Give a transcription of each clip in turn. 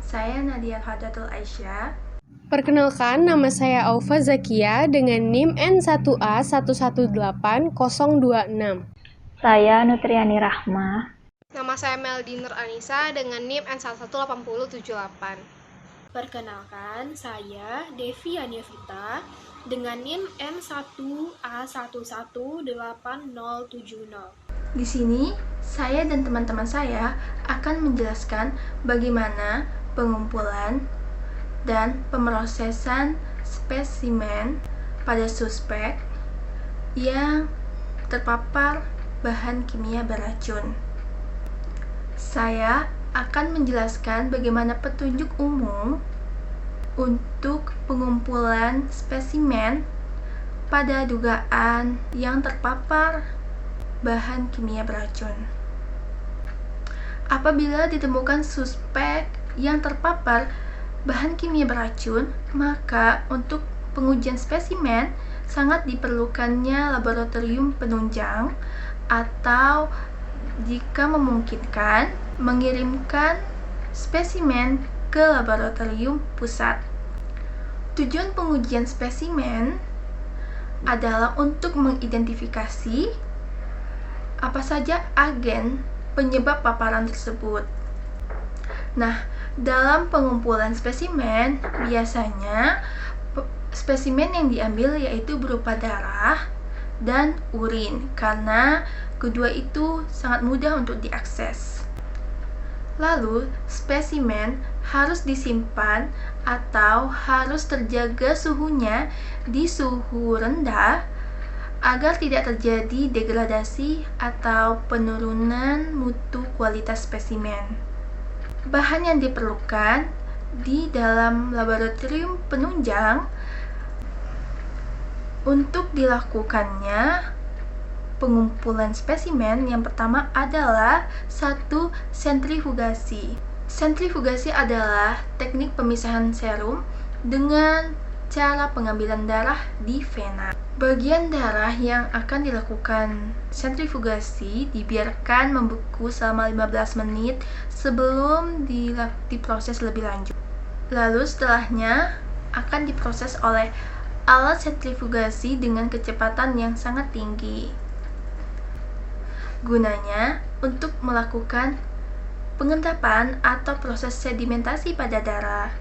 Saya Nadia Hadatul Aisyah. Perkenalkan, nama saya Aufa Zakia dengan NIM N1A118026. Saya Nutriani Rahma. Nama saya Meldi Nur Anissa dengan NIM N118078. Perkenalkan, saya Devi Anievita dengan NIM N1A118070. Di sini, saya dan teman-teman saya akan menjelaskan bagaimana pengumpulan dan pemrosesan spesimen pada suspek yang terpapar bahan kimia beracun. Saya akan menjelaskan bagaimana petunjuk umum untuk pengumpulan spesimen pada dugaan yang terpapar bahan kimia beracun. Apabila ditemukan suspek yang terpapar bahan kimia beracun, maka untuk pengujian spesimen sangat diperlukannya laboratorium penunjang atau jika memungkinkan mengirimkan spesimen ke laboratorium pusat. Tujuan pengujian spesimen adalah untuk mengidentifikasi apa saja agen penyebab paparan tersebut. Nah, dalam pengumpulan spesimen, biasanya spesimen yang diambil yaitu berupa darah dan urin, karena kedua itu sangat mudah untuk diakses. Lalu, spesimen harus disimpan atau harus terjaga suhunya di suhu rendah agar tidak terjadi degradasi atau penurunan mutu kualitas spesimen. Bahan yang diperlukan di dalam laboratorium penunjang untuk dilakukannya pengumpulan spesimen yang pertama adalah satu sentrifugasi. Sentrifugasi adalah teknik pemisahan serum dengan cara pengambilan darah di vena. Bagian darah yang akan dilakukan sentrifugasi dibiarkan membeku selama 15 menit sebelum diproses lebih lanjut. Lalu setelahnya akan diproses oleh alat sentrifugasi dengan kecepatan yang sangat tinggi. Gunanya untuk melakukan pengentapan atau proses sedimentasi pada darah,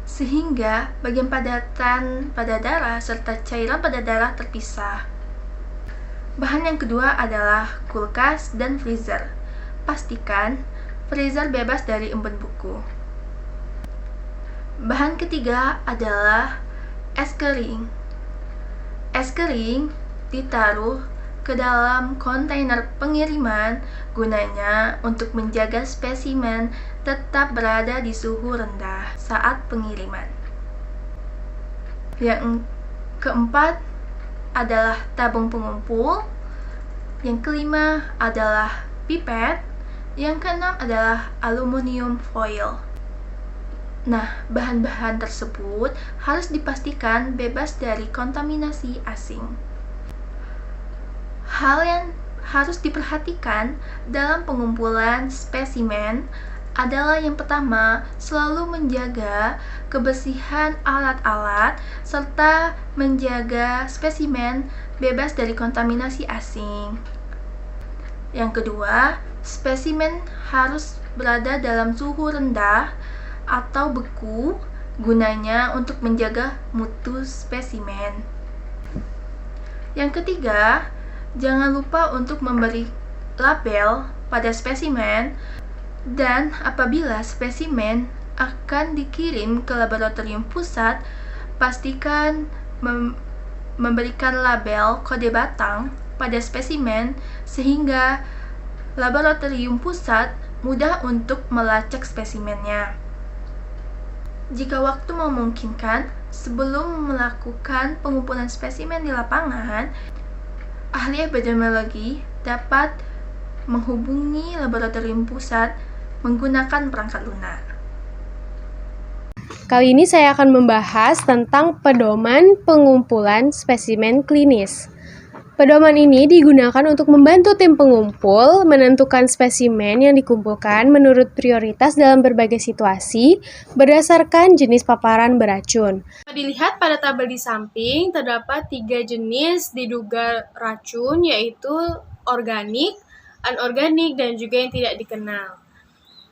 sehingga bagian padatan pada darah serta cairan pada darah terpisah. Bahan yang kedua adalah kulkas dan freezer. Pastikan freezer bebas dari embun buku. Bahan ketiga adalah es kering. Es kering ditaruh ke dalam kontainer pengiriman, gunanya untuk menjaga spesimen tetap berada di suhu rendah saat pengiriman. Yang keempat adalah tabung pengumpul. Yang kelima adalah pipet. Yang keenam adalah aluminium foil. Nah, bahan-bahan tersebut harus dipastikan bebas dari kontaminasi asing. Hal yang harus diperhatikan dalam pengumpulan spesimen adalah yang pertama, selalu menjaga kebersihan alat-alat serta menjaga spesimen bebas dari kontaminasi asing. Yang kedua, spesimen harus berada dalam suhu rendah atau beku, gunanya untuk menjaga mutu spesimen. Yang ketiga, jangan lupa untuk memberi label pada spesimen, dan apabila spesimen akan dikirim ke laboratorium pusat, pastikan memberikan label kode batang pada spesimen sehingga laboratorium pusat mudah untuk melacak spesimennya. Jika waktu memungkinkan, sebelum melakukan pengumpulan spesimen di lapangan, ahli epidemiologi dapat menghubungi laboratorium pusat menggunakan perangkat lunak. Kali ini saya akan membahas tentang pedoman pengumpulan spesimen klinis. Pedoman ini digunakan untuk membantu tim pengumpul menentukan spesimen yang dikumpulkan menurut prioritas dalam berbagai situasi berdasarkan jenis paparan beracun. Dilihat pada tabel di samping, terdapat 3 jenis diduga racun, yaitu organik, anorganik, dan juga yang tidak dikenal.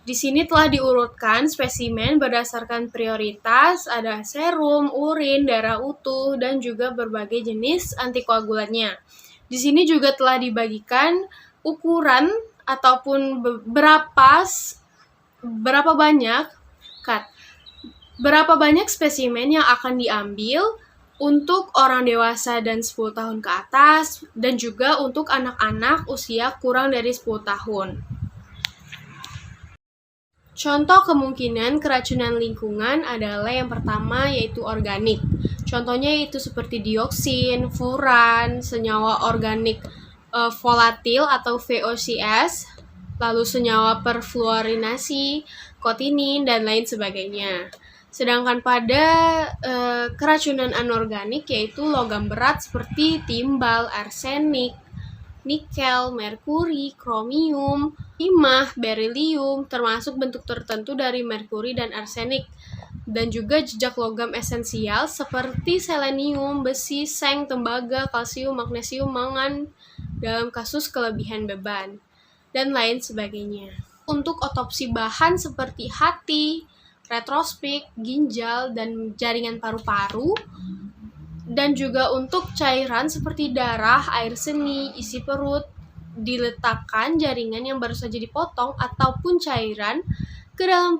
Di sini telah diurutkan spesimen berdasarkan prioritas, ada serum, urin, darah utuh, dan juga berbagai jenis antikoagulannya. Di sini juga telah dibagikan ukuran ataupun berapa banyak spesimen yang akan diambil untuk orang dewasa dan 10 tahun ke atas, dan juga untuk anak-anak usia kurang dari 10 tahun. Contoh kemungkinan keracunan lingkungan adalah yang pertama yaitu organik. Contohnya itu seperti dioksin, furan, senyawa organik volatil atau VOCs, lalu senyawa perfluorinasi, kotinin, dan lain sebagainya. Sedangkan pada keracunan anorganik yaitu logam berat seperti timbal, arsenik, nikel, merkuri, kromium, timah, berilium, termasuk bentuk tertentu dari merkuri dan arsenik, dan juga jejak logam esensial seperti selenium, besi, seng, tembaga, kalsium, magnesium, mangan dalam kasus kelebihan beban, dan lain sebagainya. Untuk otopsi bahan seperti hati, retrospek, ginjal, dan jaringan paru-paru, dan juga untuk cairan seperti darah, air seni, isi perut, diletakkan jaringan yang baru saja dipotong ataupun cairan ke dalam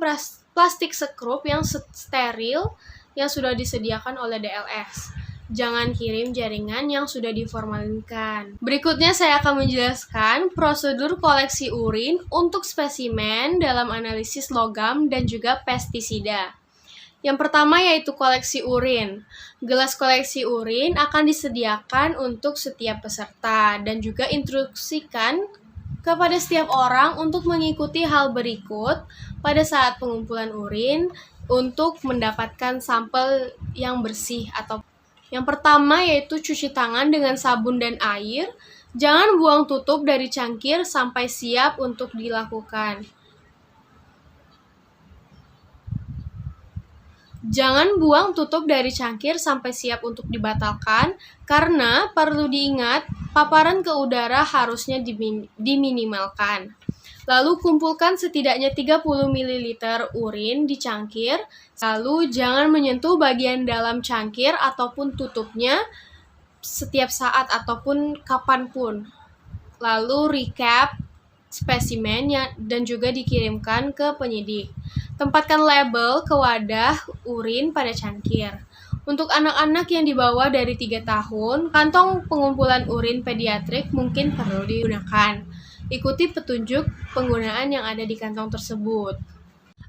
plastik sekrup yang steril yang sudah disediakan oleh DLS. Jangan kirim jaringan yang sudah diformalinkan. Berikutnya saya akan menjelaskan prosedur koleksi urin untuk spesimen dalam analisis logam dan juga pestisida. Yang pertama yaitu koleksi urin. Gelas koleksi urin akan disediakan untuk setiap peserta dan juga instruksikan kepada setiap orang untuk mengikuti hal berikut pada saat pengumpulan urin untuk mendapatkan sampel yang bersih atau yang pertama yaitu cuci tangan dengan sabun dan air. Jangan buang tutup dari cangkir sampai siap untuk dilakukan. Jangan buang tutup dari cangkir sampai siap untuk dibatalkan, karena perlu diingat, paparan ke udara harusnya diminimalkan. Lalu kumpulkan setidaknya 30 ml urin di cangkir, lalu jangan menyentuh bagian dalam cangkir ataupun tutupnya setiap saat ataupun kapanpun. Lalu recap spesimen dan juga dikirimkan ke penyidik. Tempatkan label ke wadah urin pada cangkir. Untuk anak-anak yang di bawah dari 3 tahun, kantong pengumpulan urin pediatrik mungkin perlu digunakan. Ikuti petunjuk penggunaan yang ada di kantong tersebut.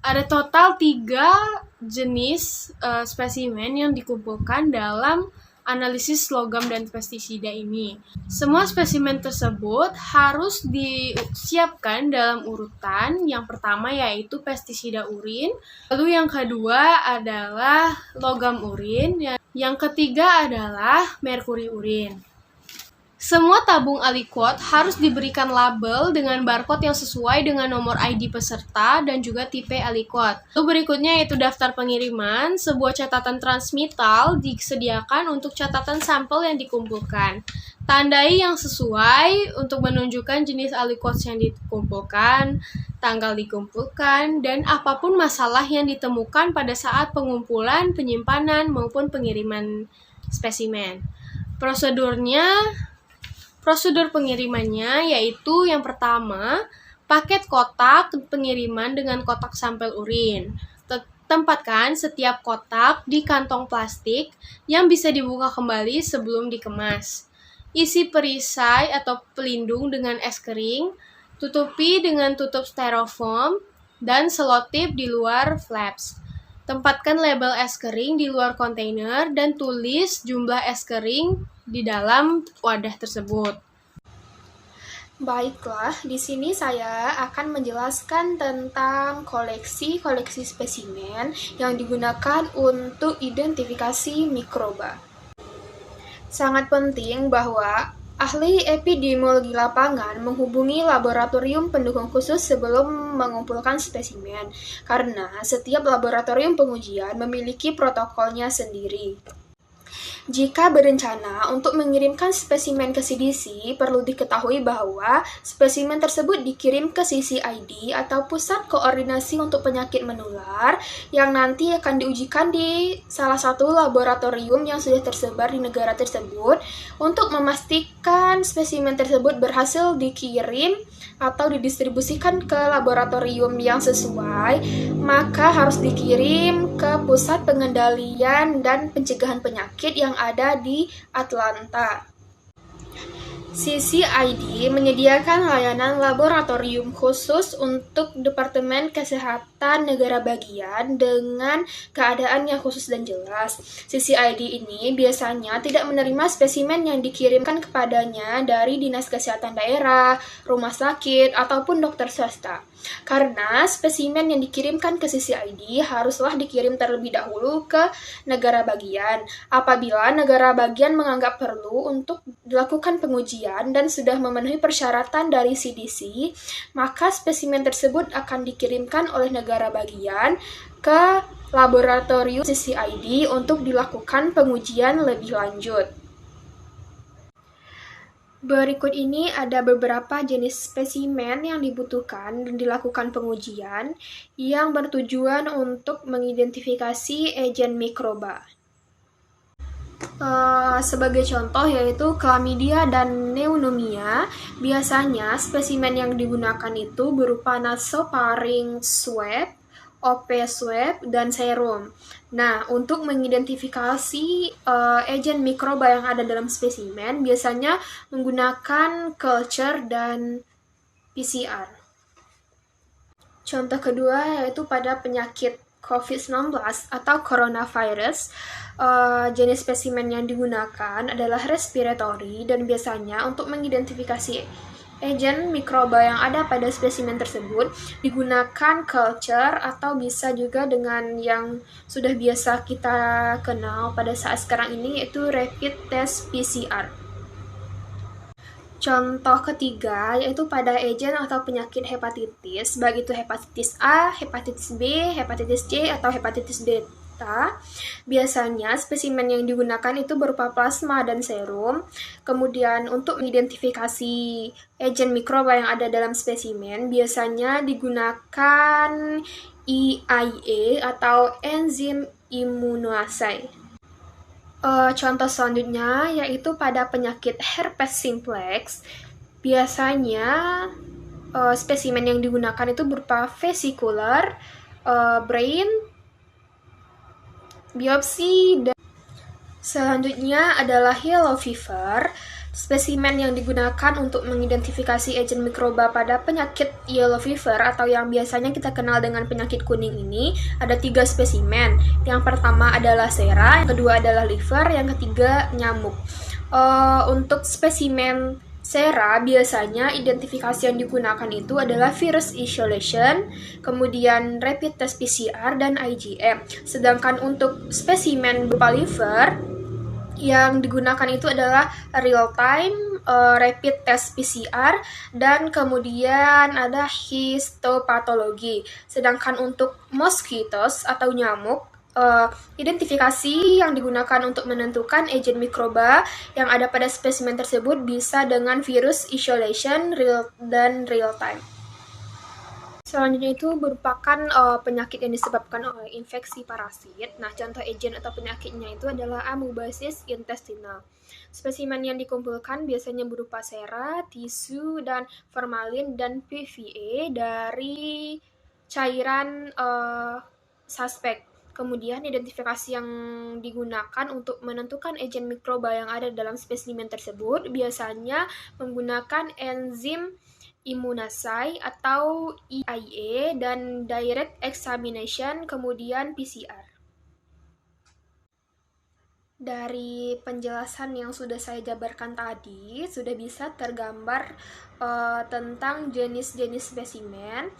Ada total 3 jenis spesimen yang dikumpulkan dalam analisis logam dan pestisida ini. Semua spesimen tersebut harus disiapkan dalam urutan. Yang pertama yaitu pestisida urin, lalu yang kedua adalah logam urin, yang ketiga adalah merkuri urin. Semua tabung aliquot harus diberikan label dengan barcode yang sesuai dengan nomor ID peserta dan juga tipe aliquot. Lalu berikutnya yaitu daftar pengiriman. Sebuah catatan transmittal disediakan untuk catatan sampel yang dikumpulkan. Tandai yang sesuai untuk menunjukkan jenis aliquot yang dikumpulkan, tanggal dikumpulkan, dan apapun masalah yang ditemukan pada saat pengumpulan, penyimpanan, maupun pengiriman spesimen. Prosedur pengirimannya yaitu yang pertama, paket kotak pengiriman dengan kotak sampel urin. Tempatkan setiap kotak di kantong plastik yang bisa dibuka kembali sebelum dikemas. Isi perisai atau pelindung dengan es kering, tutupi dengan tutup styrofoam, dan selotip di luar flaps. Tempatkan label es kering di luar kontainer dan tulis jumlah es kering di dalam wadah tersebut. Baiklah, di sini saya akan menjelaskan tentang koleksi spesimen yang digunakan untuk identifikasi mikroba. Sangat penting bahwa Ahli epidemiologi lapangan menghubungi laboratorium pendukung khusus sebelum mengumpulkan spesimen, karena setiap laboratorium pengujian memiliki protokolnya sendiri. Jika berencana untuk mengirimkan spesimen ke CDC, perlu diketahui bahwa spesimen tersebut dikirim ke CCID atau Pusat Koordinasi untuk Penyakit Menular yang nanti akan diujikan di salah satu laboratorium yang sudah tersebar di negara tersebut untuk memastikan spesimen tersebut berhasil dikirim atau didistribusikan ke laboratorium yang sesuai, maka harus dikirim ke Pusat Pengendalian dan Pencegahan Penyakit yang ada di Atlanta. CCID menyediakan layanan laboratorium khusus untuk Departemen Kesehatan negara bagian dengan keadaan yang khusus dan jelas. CCID ini biasanya tidak menerima spesimen yang dikirimkan kepadanya dari Dinas Kesehatan Daerah, rumah sakit, ataupun dokter swasta. Karena spesimen yang dikirimkan ke CCID haruslah dikirim terlebih dahulu ke negara bagian. Apabila negara bagian menganggap perlu untuk dilakukan pengujian dan sudah memenuhi persyaratan dari CDC, maka spesimen tersebut akan dikirimkan oleh negara bagian ke laboratorium CCID untuk dilakukan pengujian lebih lanjut. Berikut ini ada beberapa jenis spesimen yang dibutuhkan dan dilakukan pengujian yang bertujuan untuk mengidentifikasi agen mikroba. Sebagai contoh yaitu chlamydia dan pneumonia. Biasanya spesimen yang digunakan itu berupa nasopharynx swab, OP swab, dan serum. Nah, untuk mengidentifikasi agen mikroba yang ada dalam spesimen, biasanya menggunakan culture dan PCR. Contoh kedua yaitu pada penyakit COVID-19 atau coronavirus. Jenis spesimen yang digunakan adalah respiratory dan biasanya untuk mengidentifikasi agen mikroba yang ada pada spesimen tersebut digunakan culture atau bisa juga dengan yang sudah biasa kita kenal pada saat sekarang ini yaitu rapid test PCR. Contoh ketiga yaitu pada agen atau penyakit hepatitis, baik itu hepatitis A, hepatitis B, hepatitis C, atau hepatitis beta. Biasanya spesimen yang digunakan itu berupa plasma dan serum. Kemudian untuk mengidentifikasi agen mikroba yang ada dalam spesimen, biasanya digunakan EIA atau enzim immunoassay. Contoh selanjutnya yaitu pada penyakit herpes simplex, biasanya spesimen yang digunakan itu berupa vesicular, brain, biopsi, dan selanjutnya adalah yellow fever. Spesimen yang digunakan untuk mengidentifikasi agen mikroba pada penyakit yellow fever atau yang biasanya kita kenal dengan penyakit kuning ini ada 3 spesimen. Yang pertama adalah sera, yang kedua adalah liver, yang ketiga nyamuk. Untuk spesimen sera biasanya identifikasi yang digunakan itu adalah virus isolation, kemudian rapid test PCR, dan IgM. Sedangkan untuk spesimen berupa liver, yang digunakan itu adalah real-time rapid test PCR dan kemudian ada histopatologi. Sedangkan untuk mosquitoes atau nyamuk, identifikasi yang digunakan untuk menentukan agen mikroba yang ada pada spesimen tersebut bisa dengan virus isolation dan real-time. Selanjutnya itu merupakan penyakit yang disebabkan oleh infeksi parasit. Nah, contoh agen atau penyakitnya itu adalah amoebasis intestinal. Spesimen yang dikumpulkan biasanya berupa sera, tisu, dan formalin dan PVA dari cairan suspek. Kemudian identifikasi yang digunakan untuk menentukan agen mikroba yang ada dalam spesimen tersebut biasanya menggunakan enzim immunoassay atau EIA dan direct examination, kemudian PCR. Dari penjelasan yang sudah saya jabarkan tadi, sudah bisa tergambar tentang jenis-jenis spesimen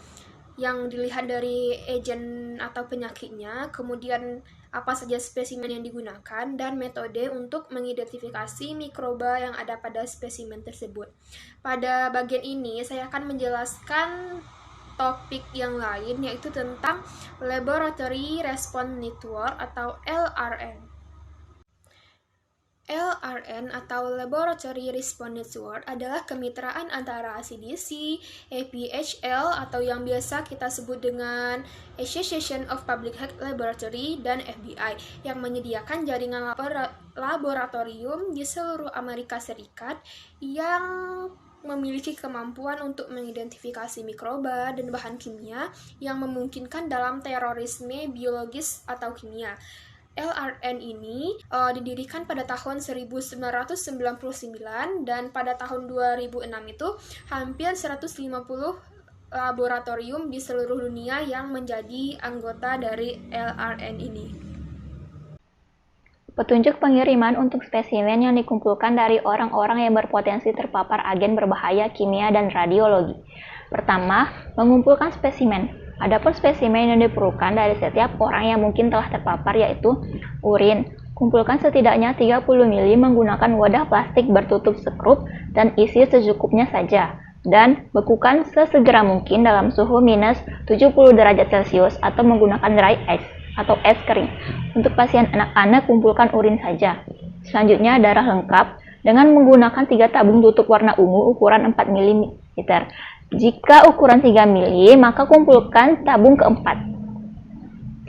yang dilihat dari agen atau penyakitnya, kemudian apa saja spesimen yang digunakan, dan metode untuk mengidentifikasi mikroba yang ada pada spesimen tersebut. Pada bagian ini, saya akan menjelaskan topik yang lain, yaitu tentang Laboratory Response Network atau LRN. LRN atau Laboratory Response Network adalah kemitraan antara ACDC, APHL atau yang biasa kita sebut dengan Association of Public Health Laboratory, dan FBI yang menyediakan jaringan laboratorium di seluruh Amerika Serikat yang memiliki kemampuan untuk mengidentifikasi mikroba dan bahan kimia yang memungkinkan dalam terorisme biologis atau kimia. LRN ini didirikan pada tahun 1999 dan pada tahun 2006 itu hampir 150 laboratorium di seluruh dunia yang menjadi anggota dari LRN ini. Petunjuk pengiriman untuk spesimen yang dikumpulkan dari orang-orang yang berpotensi terpapar agen berbahaya kimia dan radiologi. Pertama, mengumpulkan spesimen. Adapun spesimen yang diperlukan dari setiap orang yang mungkin telah terpapar yaitu urin. Kumpulkan setidaknya 30 ml menggunakan wadah plastik bertutup sekrup dan isi secukupnya saja. Dan bekukan sesegera mungkin dalam suhu minus 70 derajat Celcius atau menggunakan dry ice atau es kering. Untuk pasien anak-anak, kumpulkan urin saja. Selanjutnya, darah lengkap dengan menggunakan 3 tabung tutup warna ungu ukuran 4 ml. Jika ukuran 3 ml, maka kumpulkan tabung keempat.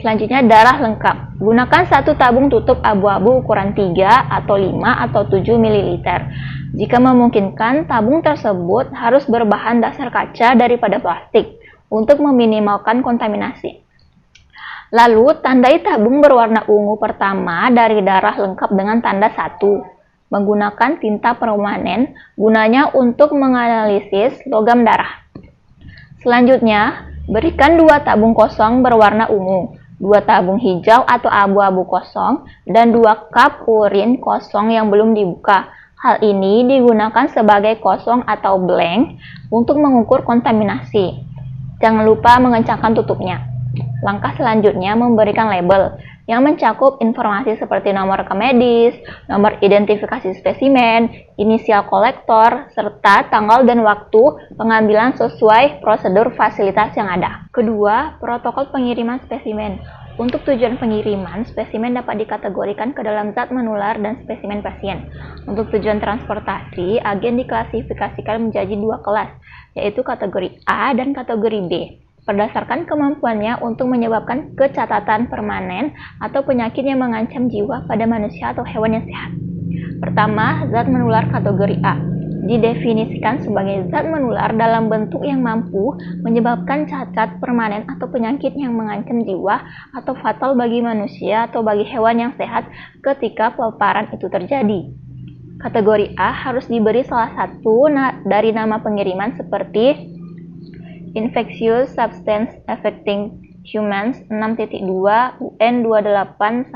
Selanjutnya, darah lengkap. Gunakan 1 tabung tutup abu-abu ukuran 3 atau 5 atau 7 ml. Jika memungkinkan, tabung tersebut harus berbahan dasar kaca daripada plastik untuk meminimalkan kontaminasi. Lalu, tandai tabung berwarna ungu pertama dari darah lengkap dengan tanda 1. Menggunakan tinta permanen, gunanya untuk menganalisis logam darah. Selanjutnya, berikan 2 tabung kosong berwarna ungu, 2 tabung hijau atau abu-abu kosong, dan 2 cup urin kosong yang belum dibuka. Hal ini digunakan sebagai kosong atau blank untuk mengukur kontaminasi. Jangan lupa mengencangkan tutupnya. Langkah selanjutnya memberikan label yang mencakup informasi seperti nomor rekam medis, nomor identifikasi spesimen, inisial kolektor, serta tanggal dan waktu pengambilan sesuai prosedur fasilitas yang ada. Kedua, protokol pengiriman spesimen. Untuk tujuan pengiriman, spesimen dapat dikategorikan ke dalam zat menular dan spesimen pasien. Untuk tujuan transportasi, agen diklasifikasikan menjadi 2 kelas, yaitu kategori A dan kategori B. Berdasarkan kemampuannya untuk menyebabkan kecacatan permanen atau penyakit yang mengancam jiwa pada manusia atau hewan yang sehat. Pertama, zat menular kategori A. Didefinisikan sebagai zat menular dalam bentuk yang mampu menyebabkan cacat permanen atau penyakit yang mengancam jiwa atau fatal bagi manusia atau bagi hewan yang sehat ketika paparan itu terjadi. Kategori A harus diberi salah satu dari nama pengiriman seperti Infectious Substance Affecting Humans 6.2 UN 2814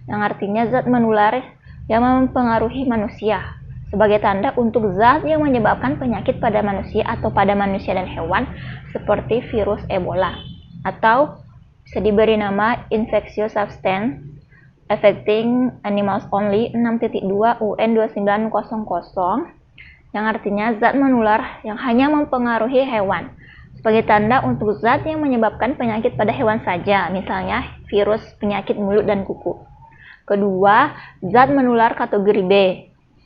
yang artinya zat menular yang mempengaruhi manusia sebagai tanda untuk zat yang menyebabkan penyakit pada manusia atau pada manusia dan hewan seperti virus Ebola, atau bisa diberi nama Infectious Substance Affecting Animals Only 6.2 UN 2900 yang artinya zat menular yang hanya mempengaruhi hewan, sebagai tanda untuk zat yang menyebabkan penyakit pada hewan saja, misalnya virus penyakit mulut dan kuku. Kedua, zat menular kategori B.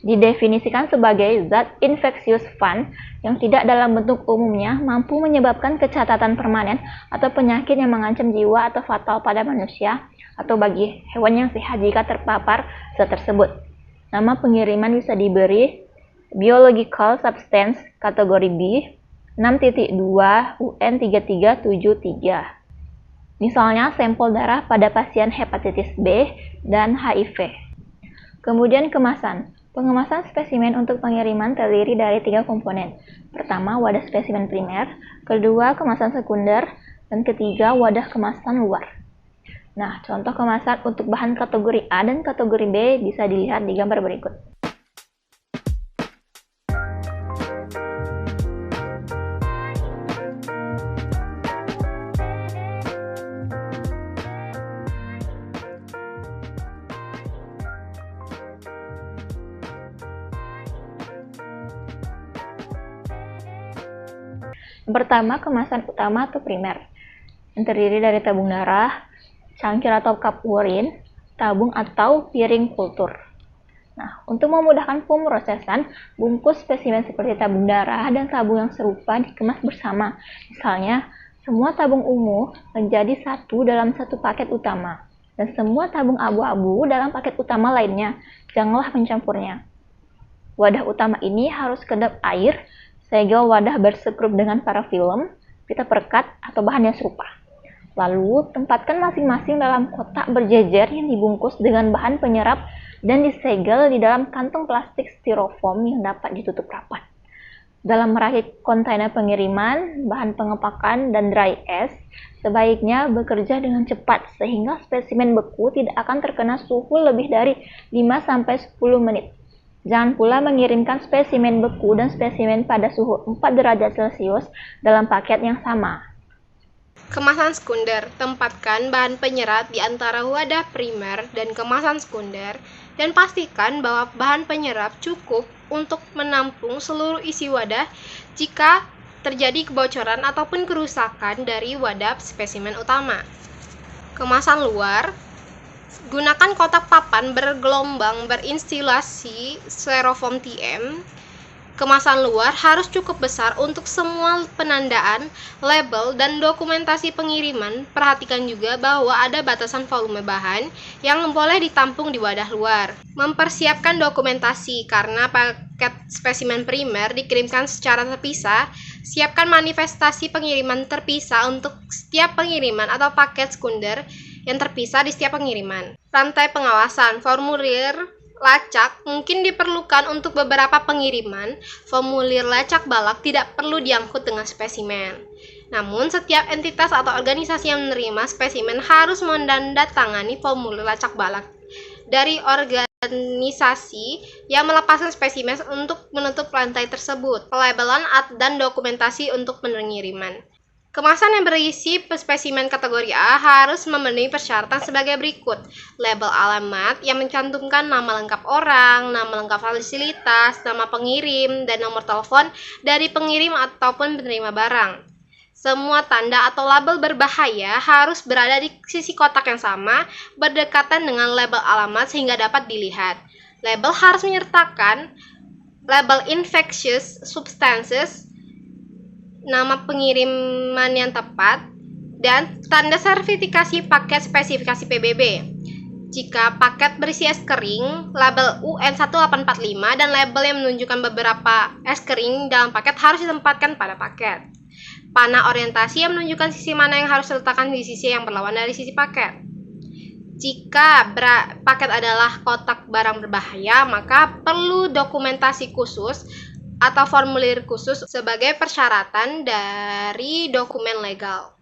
Didefinisikan sebagai zat infeksius fun yang tidak dalam bentuk umumnya mampu menyebabkan kecacatan permanen atau penyakit yang mengancam jiwa atau fatal pada manusia atau bagi hewan yang sehat jika terpapar zat tersebut. Nama pengiriman bisa diberi Biological Substance kategori B 6.2 UN 3373. Misalnya sampel darah pada pasien hepatitis B dan HIV. Kemudian kemasan. Pengemasan spesimen untuk pengiriman terdiri dari 3 komponen. Pertama, wadah spesimen primer, kedua, kemasan sekunder, dan ketiga, wadah kemasan luar. Nah, contoh kemasan untuk bahan kategori A dan kategori B bisa dilihat di gambar berikut. Yang pertama, kemasan utama atau primer, yang terdiri dari tabung darah, cangkir atau cup urin, tabung atau piring kultur. Nah, untuk memudahkan pemrosesan, bungkus spesimen seperti tabung darah dan tabung yang serupa dikemas bersama. Misalnya, semua tabung ungu menjadi satu dalam satu paket utama, dan semua tabung abu-abu dalam paket utama lainnya. Janganlah mencampurnya. Wadah utama ini harus kedap air, segel wadah bersekrup dengan parafilm, pita perekat, atau bahan yang serupa. Lalu, tempatkan masing-masing dalam kotak berjejer yang dibungkus dengan bahan penyerap dan disegel di dalam kantong plastik styrofoam yang dapat ditutup rapat. Dalam merakit kontainer pengiriman, bahan pengepakan, dan dry ice, sebaiknya bekerja dengan cepat sehingga spesimen beku tidak akan terkena suhu lebih dari 5-10 menit. Jangan pula mengirimkan spesimen beku dan spesimen pada suhu 4 derajat Celcius dalam paket yang sama. Kemasan sekunder, tempatkan bahan penyerap di antara wadah primer dan kemasan sekunder dan pastikan bahwa bahan penyerap cukup untuk menampung seluruh isi wadah jika terjadi kebocoran ataupun kerusakan dari wadah spesimen utama. Kemasan luar, gunakan kotak papan bergelombang berinstalasi styrofoam TM. Kemasan luar harus cukup besar untuk semua penandaan, label, dan dokumentasi pengiriman. Perhatikan juga bahwa ada batasan volume bahan yang boleh ditampung di wadah luar. Mempersiapkan dokumentasi karena paket spesimen primer dikirimkan secara terpisah. Siapkan manifestasi pengiriman terpisah untuk setiap pengiriman atau paket sekunder yang terpisah di setiap pengiriman. Rantai pengawasan, formulir lacak mungkin diperlukan untuk beberapa pengiriman. Formulir lacak balak tidak perlu diangkut dengan spesimen. Namun, setiap entitas atau organisasi yang menerima spesimen harus menandatangani formulir lacak balak dari organisasi yang melepaskan spesimen untuk menutup rantai tersebut. Pelabelan dan dokumentasi untuk pengiriman. Kemasan yang berisi spesimen kategori A harus memenuhi persyaratan sebagai berikut. Label alamat yang mencantumkan nama lengkap orang, nama lengkap fasilitas, nama pengirim, dan nomor telepon dari pengirim ataupun penerima barang. Semua tanda atau label berbahaya harus berada di sisi kotak yang sama, berdekatan dengan label alamat sehingga dapat dilihat. Label harus menyertakan label infectious substances, nama pengiriman yang tepat, dan tanda sertifikasi paket spesifikasi PBB. Jika paket berisi es kering, label UN1845 dan label yang menunjukkan beberapa es kering dalam paket harus ditempatkan pada paket. Panah orientasi yang menunjukkan sisi mana yang harus diletakkan di sisi yang berlawan dari sisi paket. Jika paket adalah kotak barang berbahaya, maka perlu dokumentasi khusus atau formulir khusus sebagai persyaratan dari dokumen legal.